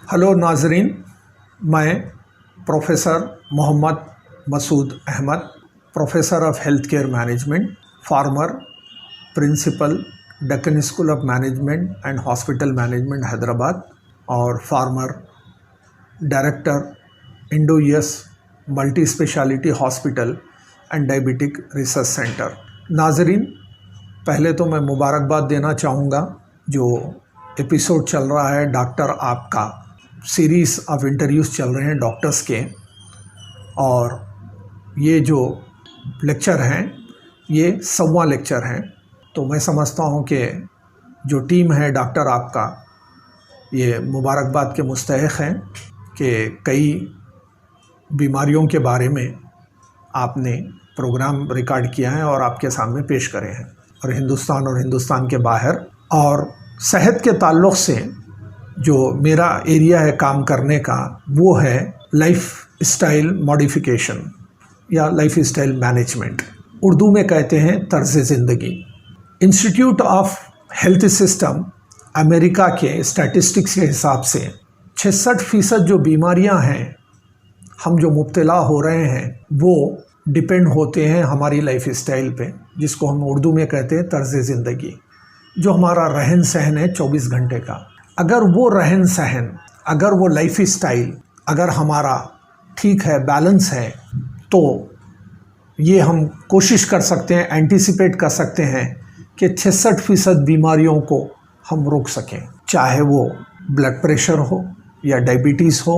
Hello नाजरीन, मैं professor Mohammad Masood Ahmed, professor of health care management, former, principal, Deccan school of management and hospital management Hyderabad और former, director Indo US multi speciality hospital and diabetic research centre. नाजरीन, पहले तो मैं मुबारकबाद देना चाहूँगा जो एपिसोड चल रहा है डॉक्टर आपका, सीरीज़ ऑफ इंटरव्यूज़ चल रहे हैं डॉक्टर्स के, और ये जो लेक्चर हैं ये 100वां लेक्चर है। तो मैं समझता हूँ कि जो टीम है डॉक्टर आपका ये मुबारकबाद के मुस्तहिक़ हैं कि कई बीमारियों के बारे में आपने प्रोग्राम रिकॉर्ड किया है और आपके सामने पेश करे हैं, और हिंदुस्तान के बाहर। और सेहत के ताल्लुक़ से जो मेरा एरिया है काम करने का वो है लाइफ स्टाइल मॉडिफिकेशन या लाइफ स्टाइल मैनेजमेंट, उर्दू में कहते हैं तर्ज़ ज़िंदगी। Institute of health system America के स्टैटिस्टिक्स के हिसाब से 66% जो बीमारियां हैं हम जो मुब्तला हो रहे हैं वो डिपेंड होते हैं हमारी लाइफ स्टाइल पे, जिसको हम उर्दू में कहते हैं तर्ज़ ज़िंदगी। जो हमारा रहन सहन है 24 घंटे का, अगर वो रहन सहन, अगर वो लाइफ स्टाइल अगर हमारा ठीक है, बैलेंस है, तो ये हम कोशिश कर सकते हैं, एंटिसिपेट कर सकते हैं कि 66% बीमारियों को हम रोक सकें। चाहे वो ब्लड प्रेशर हो या डायबिटीज़ हो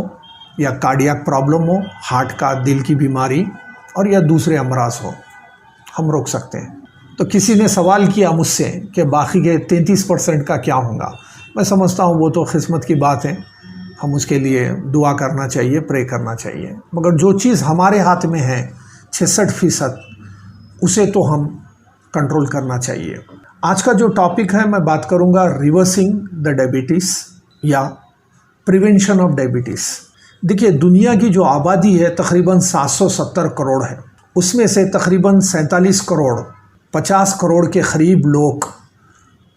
या कार्डियक प्रॉब्लम हो, हार्ट का, दिल की बीमारी और या दूसरे अमराज हो, हम रोक सकते हैं। तो किसी ने सवाल किया मुझसे कि बाकी के 33% का क्या होगा। मैं समझता हूँ वो तो किस्मत की बात है, हम उसके लिए दुआ करना चाहिए, प्रे करना चाहिए, मगर जो चीज़ हमारे हाथ में है 66%, उसे तो हम कंट्रोल करना चाहिए। आज का जो टॉपिक है मैं बात करूँगा रिवर्सिंग द डायबिटीज़ या प्रिवेंशन ऑफ डायबिटीज़। देखिए, दुनिया की जो आबादी है तकरीबन 770 करोड़ है, उसमें से तकरीबन 47 करोड़ 50 करोड़ के करीब लोग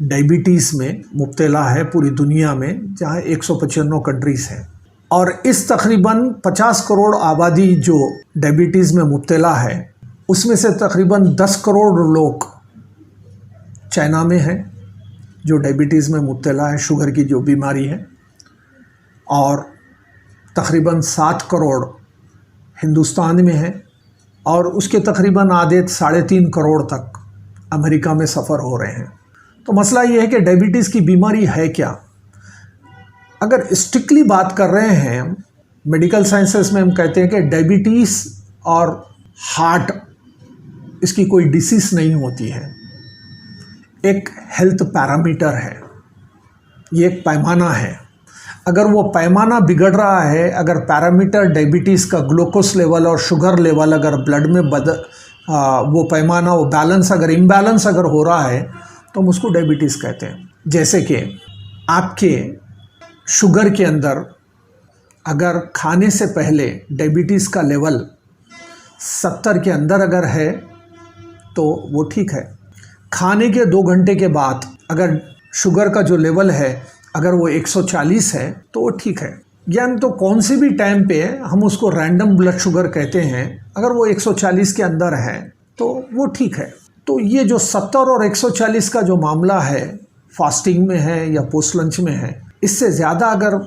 डायबिटीज़ में मुब्तला है पूरी दुनिया में, जहाँ 195 कंट्रीज़ हैं। और इस तकरीबन 50 करोड़ आबादी जो डायबिटीज़ में मुब्तला है, उसमें से तकरीबन 10 करोड़ लोग चाइना में हैं जो डायबिटीज़ में मुब्तला है, शुगर की जो बीमारी है, और तकरीबन 7 करोड़ हिंदुस्तान में है, और उसके तकरीबन आधे 3.5 करोड़ तक अमेरिका में सफ़र हो रहे हैं। तो मसला ये है कि डायबिटीज़ की बीमारी है क्या। अगर स्ट्रिक्टली बात कर रहे हैं मेडिकल साइंसेस में, हम कहते हैं कि डायबिटीज़ और हार्ट, इसकी कोई डिसीज़ नहीं होती है, एक हेल्थ पैरामीटर है, ये एक पैमाना है। अगर वो पैमाना बिगड़ रहा है, अगर पैरामीटर डायबिटीज़ का ग्लूकोज लेवल और शुगर लेवल अगर ब्लड में वो पैमाना, वो बैलेंस अगर इम्बैलेंस अगर हो रहा है, तो हम उसको डायबिटीज़ कहते हैं। जैसे कि आपके शुगर के अंदर अगर खाने से पहले डायबिटीज़ का लेवल 70 के अंदर अगर है तो वो ठीक है। खाने के 2 घंटे के बाद अगर शुगर का जो लेवल है अगर वो 140 है तो वो ठीक है। यानी तो कौन सी भी टाइम पे हम उसको रैंडम ब्लड शुगर कहते हैं, अगर वो 140 के अंदर है तो वो ठीक है। तो ये जो 70 और 140 का जो मामला है, फास्टिंग में है या पोस्ट लंच में है, इससे ज़्यादा अगर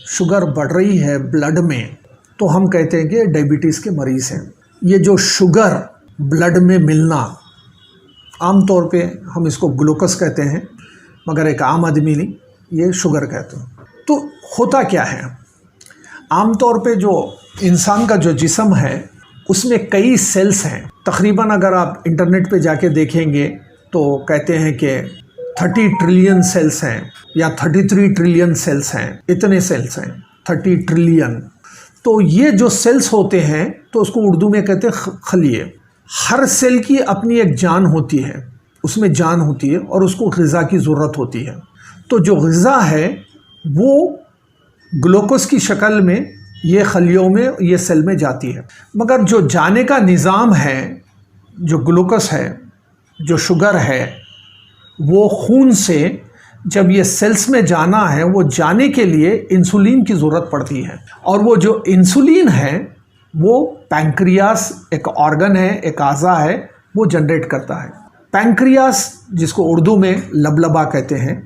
शुगर बढ़ रही है ब्लड में तो हम कहते हैं कि डायबिटीज़ के मरीज़ हैं। ये जो शुगर ब्लड में मिलना, आम तौर पे हम इसको ग्लूकोज कहते हैं, मगर एक आम आदमी नहीं, ये शुगर कहते हैं। तो होता क्या है, आम तौर पे जो इंसान का जो जिस्म है उसमें कई सेल्स हैं। तकरीबन अगर आप इंटरनेट पे जाके देखेंगे तो कहते हैं कि 30 ट्रिलियन सेल्स हैं या 33 ट्रिलियन सेल्स हैं, इतने सेल्स हैं, 30 ट्रिलियन। तो ये जो सेल्स होते हैं तो उसको उर्दू में कहते हैं खलिए। हर सेल की अपनी एक जान होती है, उसमें जान होती है और उसको ग़िज़ा की ज़रूरत होती है। तो जो ग़िज़ा है वो ग्लूकोज की शक्ल में ये खलियों में, ये सेल में जाती है, मगर जो जाने का निज़ाम है, जो ग्लूकोज है, जो शुगर है, वो खून से जब ये सेल्स में जाना है, वो जाने के लिए इंसुलिन की ज़रूरत पड़ती है। और वो जो इंसुलिन है वो पैंक्रियास एक ऑर्गन है, एक आज़ा है, वो जनरेट करता है। पैंक्रियास जिसको उर्दू में लबलबा कहते हैं,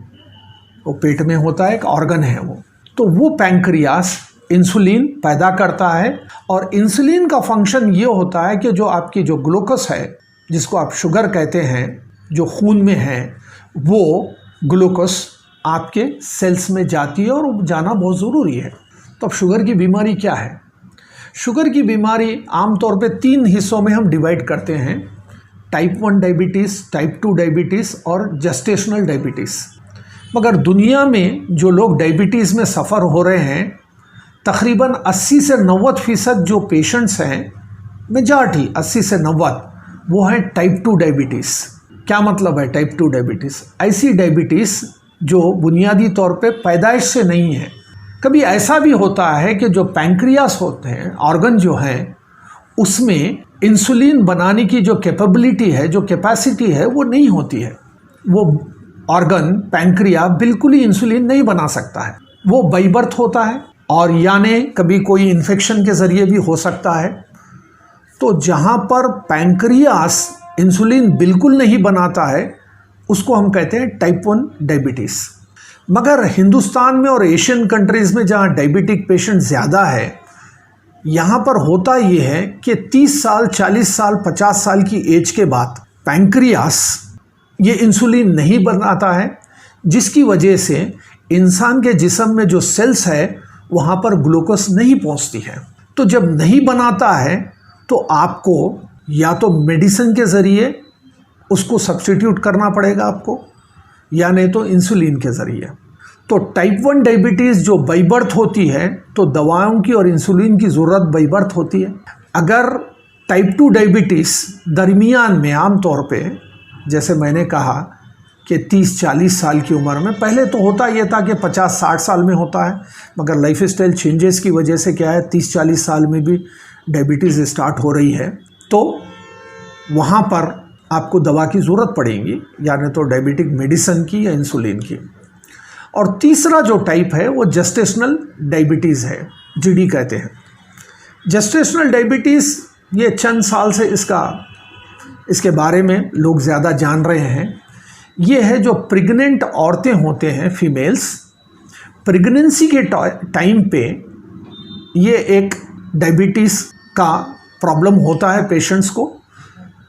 वो पेट में होता है, एक ऑर्गन है वो। तो वो पैंक्रियास इंसुलिन पैदा करता है और इंसुलिन का फंक्शन ये होता है कि जो आपकी जो ग्लूकोस है, जिसको आप शुगर कहते हैं, जो खून में है, वो ग्लूकोस आपके सेल्स में जाती है और जाना बहुत ज़रूरी है। तो अब शुगर की बीमारी क्या है? शुगर की बीमारी आमतौर पे 3 हिस्सों में हम डिवाइड करते हैं, टाइप 1 डायबिटीज़, टाइप 2 डायबिटीज़ और जेस्टेशनल डायबिटीज़। मगर दुनिया में जो लोग डायबिटीज़ में सफ़र हो रहे हैं, तकरीबन 80 से 90% जो पेशेंट्स हैं, मेजॉरिटी 80 से 90, वो हैं टाइप 2 डायबिटीज़। क्या मतलब है टाइप 2 डायबिटीज़? ऐसी डायबिटीज़ जो बुनियादी तौर पे पैदाइश से नहीं है। कभी ऐसा भी होता है कि जो पैंक्रियास होते हैं, ऑर्गन जो हैं, उसमें इंसुलिन बनाने की जो कैपेबिलिटी है, जो कैपेसिटी है, वो नहीं होती है। वो ऑर्गन पैंक्रिया बिल्कुल ही इंसुलिन नहीं बना सकता है। वो बाई बर्थ होता है और यानी कभी कोई इन्फेक्शन के ज़रिए भी हो सकता है। तो जहाँ पर पैंक्रियास इंसुलिन बिल्कुल नहीं बनाता है, उसको हम कहते हैं टाइप 1 डायबिटीज़। मगर हिंदुस्तान में और एशियन कंट्रीज़ में जहाँ डायबिटिक पेशेंट ज़्यादा है, यहाँ पर होता ये है कि 30 साल, 40 साल, 50 साल की एज के बाद पैंक्रियास ये इंसुलिन नहीं बनाता है, जिसकी वजह से इंसान के जिस्म में जो सेल्स है वहाँ पर ग्लूकोस नहीं पहुँचती है। तो जब नहीं बनाता है तो आपको या तो मेडिसिन के ज़रिए उसको सब्स्टिट्यूट करना पड़ेगा आपको, या नहीं तो इंसुलिन के ज़रिए। तो टाइप 1 डायबिटीज़ जो बाई बर्थ होती है, तो दवाओं की और इंसुलिन की ज़रूरत बाई बर्थ होती है। अगर टाइप 2 डायबिटीज़ दरमियान में आम तौर पे, जैसे मैंने कहा कि 30-40 साल की उम्र में, पहले तो होता ये था कि 50-60 साल में होता है, मगर लाइफस्टाइल चेंजेस की वजह से क्या है, 30-40 साल में भी डायबिटीज़ स्टार्ट हो रही है। तो वहाँ पर आपको दवा की ज़रूरत पड़ेगी, यानी तो डायबिटिक मेडिसिन की या इंसुलिन की। और तीसरा जो टाइप है वो जेस्टेशनल डायबिटीज़ है, जीडी कहते हैं। जेस्टेशनल डायबिटीज़ ये चंद साल से इसके बारे में लोग ज़्यादा जान रहे हैं। ये है जो प्रेग्नेंट औरतें होते हैं, फीमेल्स, प्रेगनेंसी के टाइम पे ये एक डायबिटीज़ का प्रॉब्लम होता है पेशेंट्स को।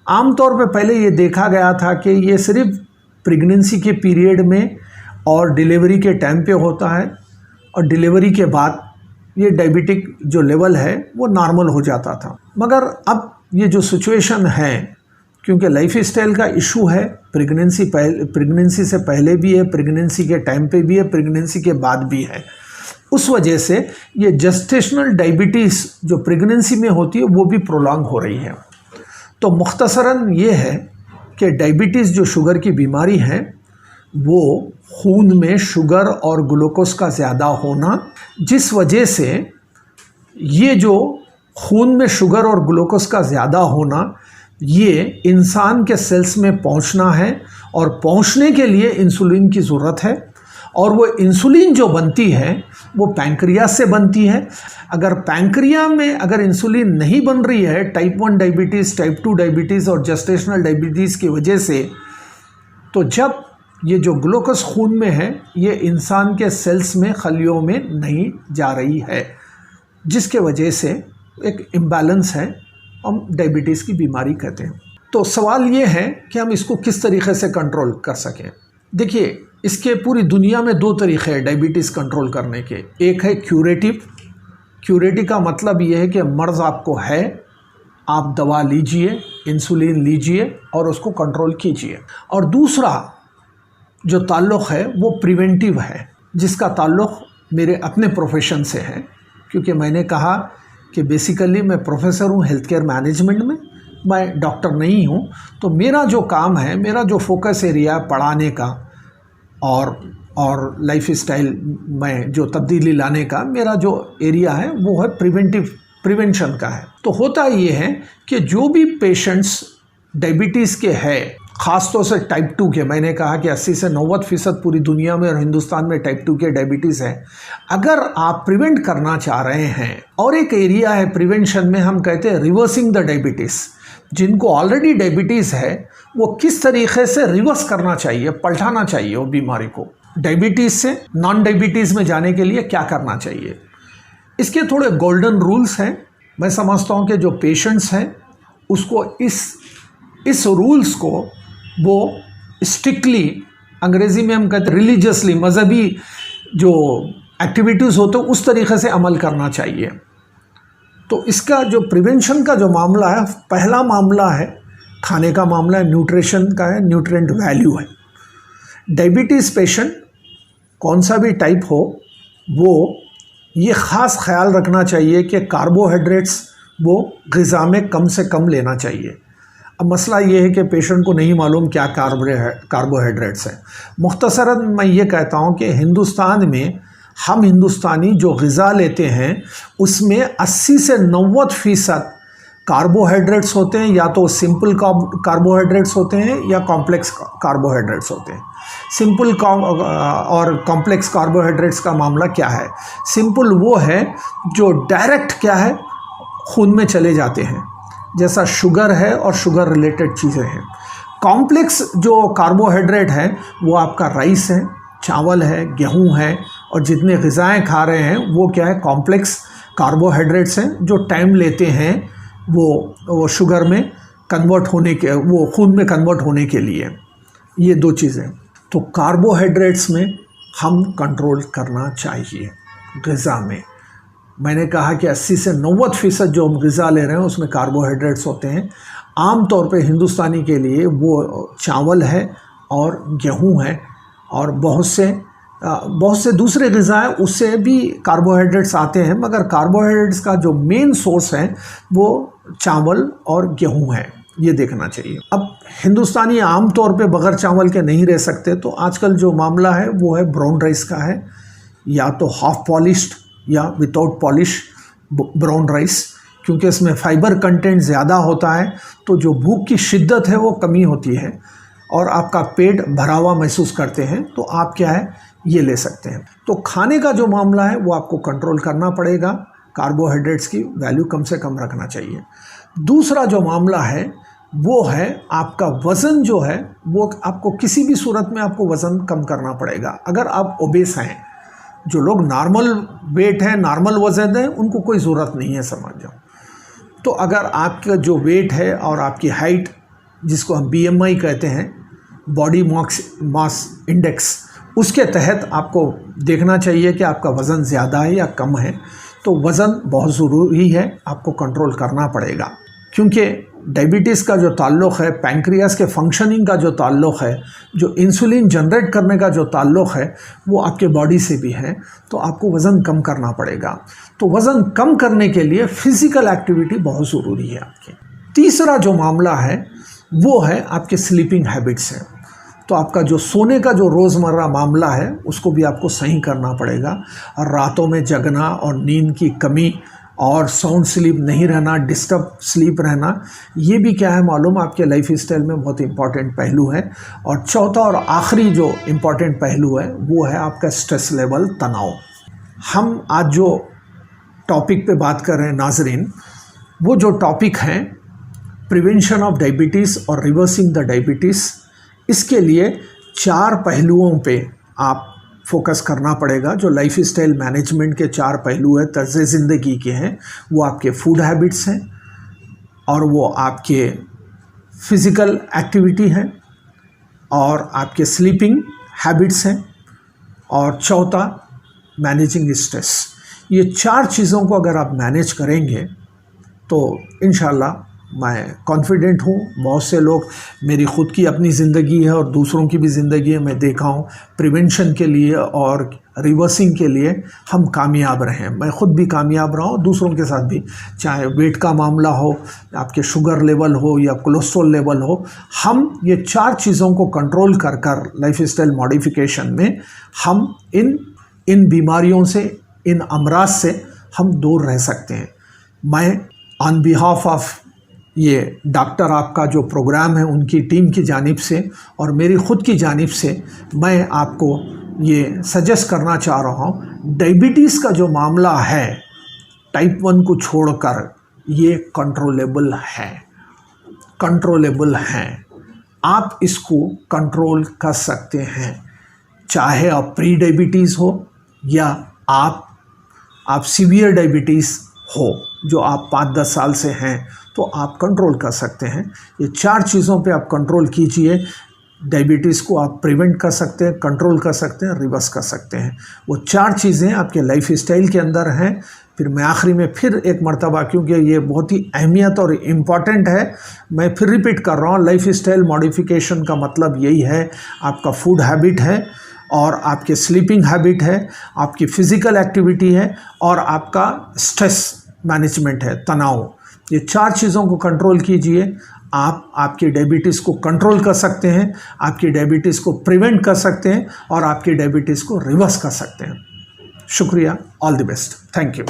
आमतौर पे पहले ये देखा गया था कि ये सिर्फ प्रेगनेंसी के पीरियड में और डिलीवरी के टाइम पे होता है, और डिलीवरी के बाद ये डायबिटिक जो लेवल है वो नॉर्मल हो जाता था। मगर अब ये जो सिचुएशन है, क्योंकि लाइफस्टाइल का इशू है, प्रेगनेंसी से पहले भी है, प्रेगनेंसी के टाइम पे भी है, प्रेगनेंसी के बाद भी है, उस वजह से ये जेस्टेशनल डायबिटीज़ जो प्रेगनेंसी में होती है वो भी प्रोलॉन्ग हो रही है। तो मुख्तसरन ये है कि डायबिटीज़ जो शुगर की बीमारी है, वो खून में शुगर और ग्लूकोज का ज़्यादा होना, जिस वजह से ये जो खून में शुगर और ग्लूकोज का ज़्यादा होना, ये इंसान के सेल्स में पहुंचना है, और पहुंचने के लिए इंसुलिन की ज़रूरत है। और वो इंसुलिन जो बनती है वो पैंक्रियास से बनती है। अगर पैंक्रिया में अगर इंसुलिन नहीं बन रही है टाइप 1 डायबिटीज़, टाइप 2 डायबिटीज़ और जेस्टेशनल डायबिटीज़ की वजह से, तो जब ये जो ग्लूकोज खून में है ये इंसान के सेल्स में, खलियों में नहीं जा रही है, जिसके वजह से एक इम्बैलेंस है, हम डायबिटीज़ की बीमारी कहते हैं। तो सवाल ये है कि हम इसको किस तरीके से कंट्रोल कर सकें। देखिए, इसके पूरी दुनिया में 2 तरीक़े हैं डायबिटीज़ कंट्रोल करने के। एक है क्यूरेटिव। क्यूरेटिव का मतलब ये है कि मर्ज़ आपको है, आप दवा लीजिए, इंसुलिन लीजिए और उसको कंट्रोल कीजिए। और दूसरा जो ताल्लुक़ है वो प्रिवेंटिव है, जिसका ताल्लुक़ मेरे अपने प्रोफेशन से है, क्योंकि मैंने कहा कि बेसिकली मैं प्रोफेसर हूँ हेल्थ केयर मैनेजमेंट में, मैं डॉक्टर नहीं हूँ। तो मेरा जो काम है, मेरा जो फोकस एरिया है पढ़ाने का और लाइफस्टाइल में जो तब्दीली लाने का, मेरा जो एरिया है वो है प्रिवेंशन का है। तो होता ये है कि जो भी पेशेंट्स डायबिटीज़ के हैं, ख़ास तौर से टाइप 2 के, मैंने कहा कि 80 से 90% पूरी दुनिया में और हिंदुस्तान में टाइप 2 के डायबिटीज़ है। अगर आप प्रिवेंट करना चाह रहे हैं, और एक एरिया है प्रिवेंशन में, हम कहते हैं रिवर्सिंग द डायबिटीज़। जिनको ऑलरेडी डायबिटीज़ है वो किस तरीके से रिवर्स करना चाहिए, पलटाना चाहिए वो बीमारी को, डायबिटीज़ से नॉन डायबिटीज़ में जाने के लिए क्या करना चाहिए। इसके थोड़े गोल्डन रूल्स हैं। मैं समझता हूँ कि जो पेशेंट्स हैं उसको इस रूल्स को वो स्ट्रिक्टली, अंग्रेज़ी में हम कहते हैं रिलीजियसली, मज़हबी जो एक्टिविटीज़ होते हैं उस तरीके से अमल करना चाहिए। तो इसका जो प्रिवेंशन का जो मामला है, पहला मामला है खाने का मामला है, न्यूट्रिशन का है, न्यूट्रिएंट वैल्यू है। डायबिटीज़ पेशेंट कौन सा भी टाइप हो, वो ये ख़ास ख्याल रखना चाहिए कि कार्बोहाइड्रेट्स वो ग़िज़ा में कम से कम लेना चाहिए। अब मसला ये है कि पेशेंट को नहीं मालूम क्या कार्बोहाइड्रेट्स हैं। मुख्तसरन मैं ये कहता हूँ कि हिंदुस्तान में हम हिंदुस्तानी जो ग़िज़ा लेते हैं उसमें 80 से 90% कार्बोहाइड्रेट्स होते हैं, या तो सिंपल कार्बोहाइड्रेट्स होते हैं या कॉम्प्लेक्स कार्बोहाइड्रेट्स होते हैं। सिंपल और कॉम्प्लेक्स कार्बोहाइड्रेट्स का मामला क्या है? सिंपल वो है जो डायरेक्ट क्या है खून में चले जाते हैं, जैसा शुगर है और शुगर रिलेटेड चीज़ें हैं। कॉम्प्लेक्स जो कार्बोहाइड्रेट है वो आपका राइस है, चावल है, गेहूं है, और जितने ग़िज़ाएँ खा रहे हैं वो क्या है, कॉम्प्लेक्स कार्बोहाइड्रेट्स हैं जो टाइम लेते हैं वो शुगर में कन्वर्ट होने के, वो खून में कन्वर्ट होने के लिए। ये दो चीज़ें। तो कार्बोहाइड्रेट्स में हम कंट्रोल करना चाहिए ग़िज़ा में। मैंने कहा कि 80 से 90% जो हम ग़िज़ा ले रहे हैं उसमें कार्बोहाइड्रेट्स होते हैं। आम तौर पे हिंदुस्तानी के लिए वो चावल है और गेहूं है, और बहुत से दूसरे ग़िज़ा हैं उससे भी कार्बोहाइड्रेट्स आते हैं, मगर कार्बोहाइड्रेट्स का जो मेन सोर्स है वो चावल और गेहूं है, ये देखना चाहिए। अब हिंदुस्तानी आम तौर पे बग़ैर चावल के नहीं रह सकते, तो आजकल जो मामला है वो है ब्राउन राइस का है, या तो हाफ़ पॉलिश्ड या विदाउट पॉलिश ब्राउन राइस, क्योंकि इसमें फ़ाइबर कंटेंट ज़्यादा होता है, तो जो भूख की शिद्दत है वो कमी होती है और आपका पेट भरा हुआ महसूस करते हैं, तो आप क्या है ये ले सकते हैं। तो खाने का जो मामला है वो आपको कंट्रोल करना पड़ेगा, कार्बोहाइड्रेट्स की वैल्यू कम से कम रखना चाहिए। दूसरा जो मामला है वो है आपका वज़न जो है, वो आपको किसी भी सूरत में आपको वज़न कम करना पड़ेगा। अगर आप ओबेस हैं, जो लोग नॉर्मल वेट है, नॉर्मल वज़न है, उनको कोई ज़रूरत नहीं है, समझ जाओ। तो अगर आपका जो वेट है और आपकी हाइट, जिसको हम BMI कहते हैं, बॉडी मास इंडेक्स, उसके तहत आपको देखना चाहिए कि आपका वज़न ज़्यादा है या कम है। तो वज़न बहुत ज़रूरी है, आपको कंट्रोल करना पड़ेगा, क्योंकि डायबिटीज़ का जो ताल्लुक़ है, पैंक्रियास के फंक्शनिंग का जो ताल्लुक़ है, जो इंसुलिन जनरेट करने का जो ताल्लुक़ है, वो आपके बॉडी से भी है। तो आपको वज़न कम करना पड़ेगा। तो वज़न कम करने के लिए फ़िज़िकल एक्टिविटी बहुत ज़रूरी है आपकी। तीसरा जो मामला है वो है आपके स्लीपिंग हैबिट्स हैं। तो आपका जो सोने का जो रोज़मर्रा मामला है उसको भी आपको सही करना पड़ेगा, और रातों में जगना और नींद की कमी और साउंड स्लीप नहीं रहना, डिस्टर्ब स्लीप रहना, ये भी क्या है मालूम, आपके लाइफ स्टाइल में बहुत इंपॉर्टेंट पहलू है। और चौथा और आखिरी जो इम्पॉर्टेंट पहलू है वो है आपका स्ट्रेस लेवल, तनाव। हम आज जो टॉपिक पे बात कर रहे हैं नाज़रीन, वो जो टॉपिक है प्रिवेंशन ऑफ डायबिटीज़ और रिवर्सिंग द डायबिटीज़, इसके लिए 4 पहलुओं पे आप फोकस करना पड़ेगा। जो लाइफ स्टाइल मैनेजमेंट के 4 पहलू है, तर्ज़ ज़िंदगी के हैं, वो आपके फूड हैबिट्स हैं, और वो आपके फ़िज़िकल एक्टिविटी हैं, और आपके स्लीपिंग हैबिट्स हैं, और चौथा मैनेजिंग स्ट्रेस। ये 4 चीज़ों को अगर आप मैनेज करेंगे तो इंशाल्लाह मैं कॉन्फिडेंट हूँ। बहुत से लोग, मेरी ख़ुद की अपनी ज़िंदगी है और दूसरों की भी ज़िंदगी है, मैं देखा हूँ प्रिवेंशन के लिए और रिवर्सिंग के लिए हम कामयाब रहे हैं। मैं ख़ुद भी कामयाब रहा हूँ, दूसरों के साथ भी, चाहे वेट का मामला हो, आपके शुगर लेवल हो या कोलेस्ट्रॉल लेवल हो। हम ये 4 चीज़ों को कंट्रोल कर कर लाइफ स्टाइल मॉडिफिकेशन में हम इन बीमारियों से, इन अमराज से हम दूर रह सकते हैं। मैं ऑन बिहाफ ऑफ ये डॉक्टर आपका जो प्रोग्राम है उनकी टीम की जानिब से और मेरी ख़ुद की जानिब से मैं आपको ये सजेस्ट करना चाह रहा हूँ, डायबिटीज़ का जो मामला है टाइप 1 को छोड़कर ये कंट्रोलेबल है। आप इसको कंट्रोल कर सकते हैं, चाहे आप प्री डायबिटीज़ हो या आप सीवियर डायबिटीज़ हो जो आप 5-10 साल से हैं, तो आप कंट्रोल कर सकते हैं। ये 4 चीज़ों पे आप कंट्रोल कीजिए। डायबिटीज़ को आप प्रिवेंट कर सकते हैं, कंट्रोल कर सकते हैं, रिवर्स कर सकते हैं। वो 4 चीज़ें आपके लाइफ स्टाइल के अंदर हैं। फिर मैं आखिरी में फिर एक मर्तबा, क्योंकि ये बहुत ही अहमियत और इम्पॉर्टेंट है, मैं फिर रिपीट कर रहा हूँ, लाइफ स्टाइल मॉडिफिकेशन का मतलब यही है, आपका फूड हैबिट है और आपके स्लीपिंग हैबिट है, आपकी फ़िज़िकल एक्टिविटी है और आपका स्ट्रेस मैनेजमेंट है, तनाव। ये 4 चीज़ों को कंट्रोल कीजिए, आप आपकी डायबिटीज़ को कंट्रोल कर सकते हैं, आपकी डायबिटीज़ को प्रिवेंट कर सकते हैं और आपकी डायबिटीज़ को रिवर्स कर सकते हैं। शुक्रिया, all the best, thank you.